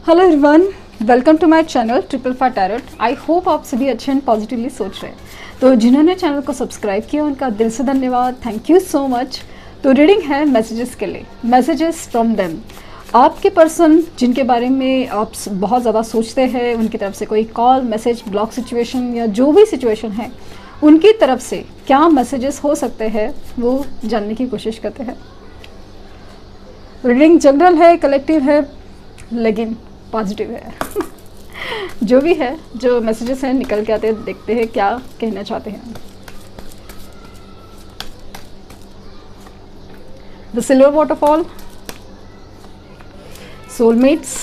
Hello everyone, welcome to my channel triple five tarot. I hope आप सभी अच्छे and positively सोच रहे हैं। तो जिन्होंने चैनल को सब्सक्राइब किया उनका दिल से धन्यवाद, थैंक यू सो मच। तो रीडिंग है मैसेजेस के लिए, मैसेजेस फ्रॉम देम। आपके पर्सन जिनके बारे में आप बहुत ज़्यादा सोचते हैं, उनकी तरफ से कोई कॉल, मैसेज, ब्लॉक सिचुएशन या जो भी सिचुएशन है, उनकी तरफ से क्या मैसेजेस हो सकते हैं वो जानने की कोशिश करते हैं। रीडिंग जनरल है, कलेक्टिव है, लेकिन पॉजिटिव है। जो भी है, जो मैसेजेस हैं निकल के आते हैं, देखते हैं क्या कहना चाहते हैं। The silver waterfall, soulmates,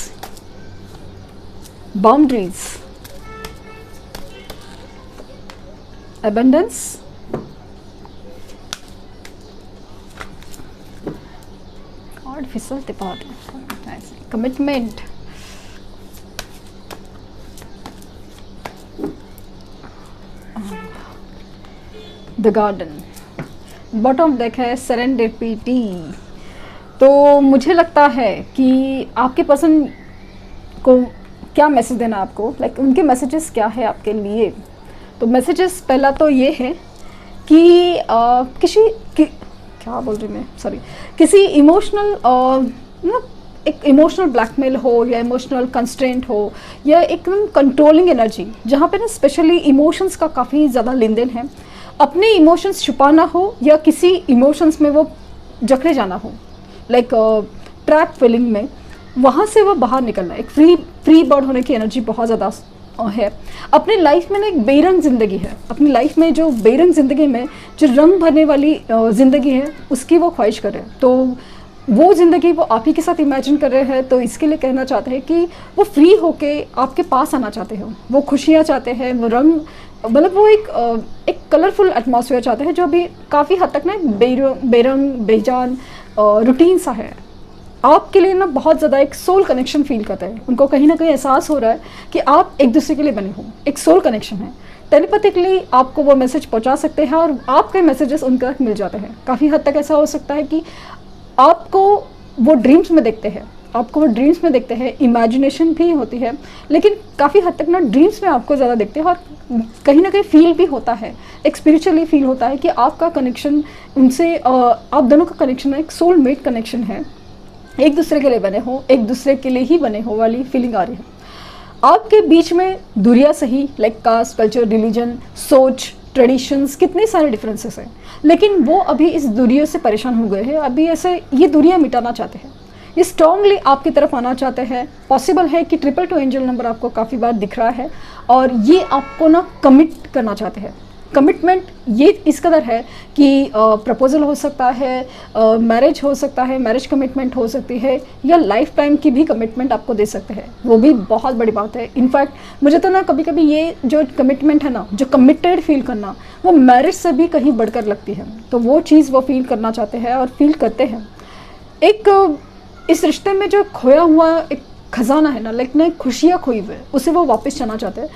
boundaries, abundance, card फिसलते बहुत, commitment, the garden. Bottom deck है सेरेंडिपिटी। तो मुझे लगता है कि आपके पर्सन को क्या मैसेज देना आपको, लाइक उनके मैसेजेस क्या है आपके लिए। तो मैसेजेस पहला तो ये है कि क्या बोल रही मैं, सॉरी, किसी इमोशनल एक इमोशनल ब्लैकमेल हो या इमोशनल कंस्ट्रेंट हो या एकदम कंट्रोलिंग एनर्जी, जहाँ पे ना स्पेशली इमोशंस का काफ़ी ज़्यादा लेन देन है। अपने इमोशंस छुपाना हो या किसी इमोशंस में वो जकड़े जाना हो, लाइक ट्रैप फीलिंग में, वहाँ से वो बाहर निकलना, एक फ्री बर्ड होने की एनर्जी बहुत ज़्यादा है। अपनी लाइफ में ना एक बेरंग ज़िंदगी है, अपनी लाइफ में जो बेरंग ज़िंदगी में जो रंग भरने वाली ज़िंदगी है उसकी वो ख्वाहिश कर रहे हैं। तो वो ज़िंदगी वो आप ही के साथ इमेजिन कर रहे हैं। तो इसके लिए कहना चाहते हैं कि वो फ्री होके आपके पास आना चाहते हो, वो खुशियाँ चाहते हैं, वो रंग, मतलब वो एक कलरफुल एटमॉस्फेयर चाहते हैं जो अभी काफ़ी हद तक ना बेरंग बेजान रूटीन सा है। आपके लिए ना बहुत ज़्यादा एक सोल कनेक्शन फील करते हैं। उनको कहीं ना कहीं एहसास हो रहा है कि आप एक दूसरे के लिए बने हो, एक सोल कनेक्शन है। टेलीपैथिकली आपको वो मैसेज पहुंचा सकते हैं और आपके मैसेजेस उन तक मिल जाते हैं। काफ़ी हद तक ऐसा हो सकता है कि आपको वो ड्रीम्स में देखते हैं, इमेजिनेशन भी होती है, लेकिन काफ़ी हद तक ना ड्रीम्स में आपको ज़्यादा देखते हैं और कहीं ना कहीं फील भी होता है, एक स्पिरिचुअली फील होता है कि आपका कनेक्शन उनसे, आप दोनों का कनेक्शन एक सोलमेट कनेक्शन है, एक दूसरे के लिए बने हो, एक दूसरे के लिए ही बने हो वाली फीलिंग आ रही है। आपके बीच में दूरियां सही, लाइक कास्ट, कल्चर, रिलीजन, सोच, ट्रेडिशंस, कितने सारे डिफरेंसेस हैं, लेकिन वो अभी इस दूरियों से परेशान हो गए हैं। अभी ऐसे ये दूरियां मिटाना चाहते हैं, ये स्ट्रांगली आपकी तरफ आना चाहते हैं। पॉसिबल है कि 222 एंजल नंबर आपको काफ़ी बार दिख रहा है और ये आपको ना कमिट करना चाहते हैं। कमिटमेंट ये इस कदर है कि प्रपोजल हो सकता है, मैरिज हो सकता है, मैरिज कमिटमेंट हो सकती है, या लाइफ टाइम की भी कमिटमेंट आपको दे सकते हैं। वो भी बहुत बड़ी बात है। इनफैक्ट मुझे तो ना कभी कभी ये जो कमिटमेंट है ना, जो कमिटेड फील करना, वो मैरिज से भी कहीं बढ़कर लगती है। तो वो चीज़ वो फील करना चाहते हैं और फील करते हैं। एक इस रिश्ते में जो खोया हुआ एक खजाना है ना, लाइक ना खुशियाँ खोई हुई, उसे वो वापस चाहना चाहते हैं,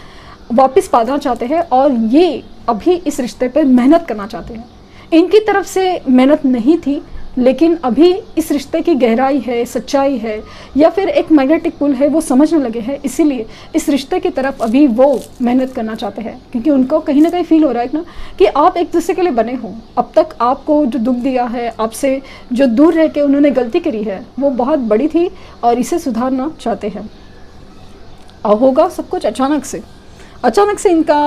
वापस पाना चाहते हैं। और ये अभी इस रिश्ते पे मेहनत करना चाहते हैं। इनकी तरफ से मेहनत नहीं थी, लेकिन अभी इस रिश्ते की गहराई है, सच्चाई है, या फिर एक मैग्नेटिक पुल है, वो समझने लगे हैं। इसीलिए इस रिश्ते की तरफ अभी वो मेहनत करना चाहते हैं, क्योंकि उनको कहीं ना कहीं फील हो रहा है ना कि आप एक दूसरे के लिए बने हो। अब तक आपको जो दुख दिया है, आपसे जो दूर रह के उन्होंने गलती करी है, वो बहुत बड़ी थी और इसे सुधारना चाहते हैं। और होगा सब कुछ अचानक से इनका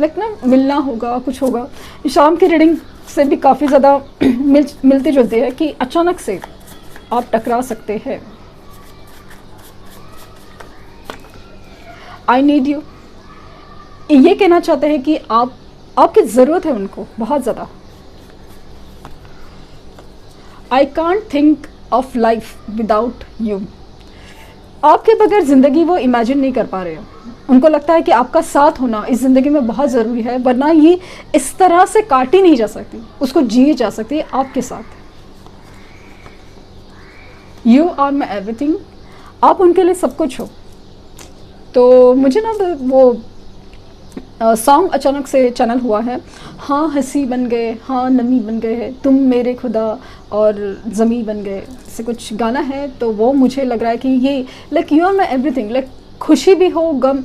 लाइक ना मिलना होगा, कुछ होगा। शाम की रीडिंग से भी काफ़ी ज़्यादा मिलती जुलती है कि अचानक से आप टकरा सकते हैं। आई नीड यू, ये कहना चाहते हैं कि आपकी ज़रूरत है उनको बहुत ज़्यादा। I can't think of life without you, आपके बगैर ज़िंदगी वो इमेजिन नहीं कर पा रहे हो। उनको लगता है कि आपका साथ होना इस ज़िंदगी में बहुत ज़रूरी है, वरना ये इस तरह से काटी नहीं जा सकती, उसको जिए जा सकती है आपके साथ। यू आर माई एवरीथिंग, आप उनके लिए सब कुछ हो। तो मुझे ना वो सॉन्ग अचानक से चैनल हुआ है, हाँ हंसी बन गए, हाँ नमी बन गए, तुम मेरे खुदा और ज़मी बन गए, जैसे कुछ गाना है तो वो मुझे लग रहा है कि ये like you are my everything, like खुशी भी हो, गम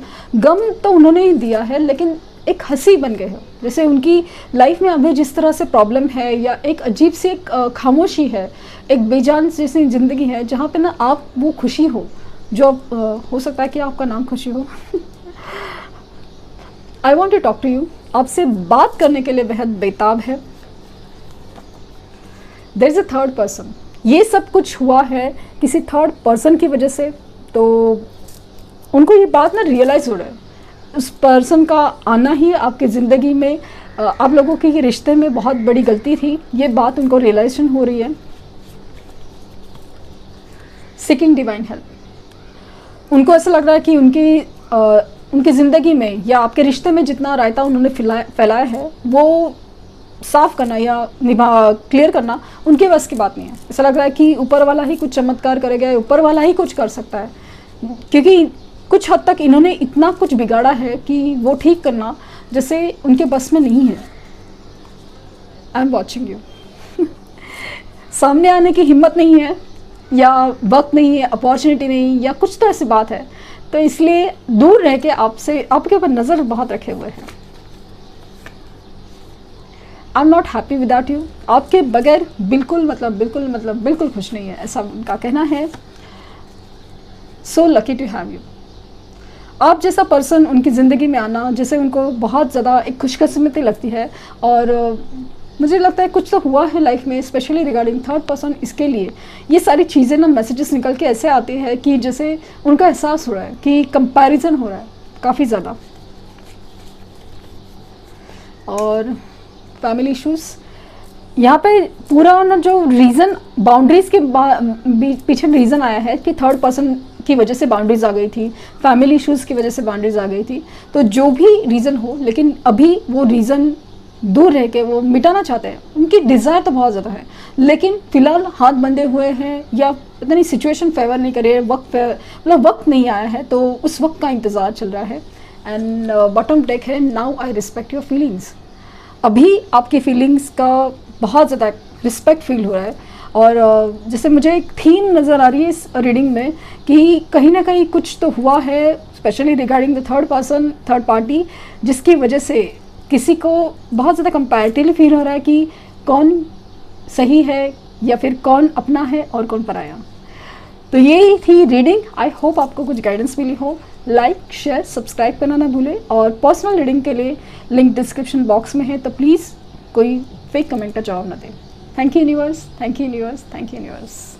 तो उन्होंने ही दिया है, लेकिन एक हंसी बन गए हो। जैसे उनकी लाइफ में अभी जिस तरह से प्रॉब्लम है या एक अजीब सी एक खामोशी है, एक बेजान जैसी ज़िंदगी है जहाँ पे ना आप वो खुशी हो जो हो सकता है कि आपका नाम खुशी हो। I want to talk to you, आपसे बात करने के लिए बेहद बेताब है। There is a third person, ये सब कुछ हुआ है किसी थर्ड पर्सन की वजह से, तो उनको ये बात ना रियलाइज़ हो रहा है। उस पर्सन का आना ही आपकी ज़िंदगी में आप लोगों के ये रिश्ते में बहुत बड़ी गलती थी, ये बात उनको रियलाइजेशन हो रही है। सीकिंग डिवाइन हेल्प, उनको ऐसा लग रहा है कि उनकी ज़िंदगी में या आपके रिश्ते में जितना रायता उन्होंने फैलाया है वो साफ़ करना या क्लियर करना उनके बस की बात नहीं है। ऐसा लग रहा है कि ऊपर वाला ही कुछ चमत्कार करेगा, ऊपर वाला ही कुछ कर सकता है, क्योंकि कुछ हद तक इन्होंने इतना कुछ बिगाड़ा है कि वो ठीक करना जैसे उनके बस में नहीं है। I am watching you. सामने आने की हिम्मत नहीं है या वक्त नहीं है, अपॉर्चुनिटी नहीं, या कुछ तो ऐसी बात है, तो इसलिए दूर रह के आपसे आपके ऊपर नज़र बहुत रखे हुए हैं। I am not happy without you, आपके बगैर बिल्कुल खुश नहीं है, ऐसा उनका कहना है। So lucky to have you, आप जैसा पर्सन उनकी ज़िंदगी में आना जैसे उनको बहुत ज़्यादा एक खुशकिस्मती लगती है। और मुझे लगता है कुछ तो हुआ है लाइफ में, स्पेशली रिगार्डिंग थर्ड पर्सन। इसके लिए ये सारी चीज़ें ना मैसेजेस निकल के ऐसे आती है कि जैसे उनका एहसास हो रहा है कि कंपैरिजन हो रहा है काफ़ी ज़्यादा। और फैमिली इश्यूज़, यहाँ पे पूरा ना जो रीज़न बाउंड्रीज़ के पीछे रीज़न आया है कि थर्ड पर्सन की वजह से बाउंड्रीज आ गई थी, फैमिली इश्यूज़ की वजह से बाउंड्रीज आ गई थी। तो जो भी रीज़न हो, लेकिन अभी वो रीज़न दूर रह के वो मिटाना चाहते हैं। उनकी डिज़ायर तो बहुत ज़्यादा है, लेकिन फ़िलहाल हाथ बंधे हुए हैं या पता नहीं सिचुएशन फेवर नहीं कर रही है, वक्त नहीं आया है, तो उस वक्त का इंतज़ार चल रहा है। एंड बॉटम टेक है, now I respect your feelings. अभी आपकी फीलिंग्स का बहुत ज़्यादा रिस्पेक्ट फील हो रहा है। और जैसे मुझे एक थीम नज़र आ रही है इस रीडिंग में कि कहीं ना कहीं कुछ तो हुआ है, specially regarding the third person, third party, जिसकी वजह से किसी को बहुत ज़्यादा कंपैरेटिवली फील हो रहा है कि कौन सही है या फिर कौन अपना है और कौन पराया। तो यही थी रीडिंग। आई होप आपको कुछ गाइडेंस मिली हो। लाइक, शेयर, सब्सक्राइब करना ना भूलें। और पर्सनल रीडिंग के लिए लिंक डिस्क्रिप्शन बॉक्स में है, तो प्लीज़ कोई फेक कमेंट का जवाब ना दें। Thank you universe, thank you universe, thank you universe.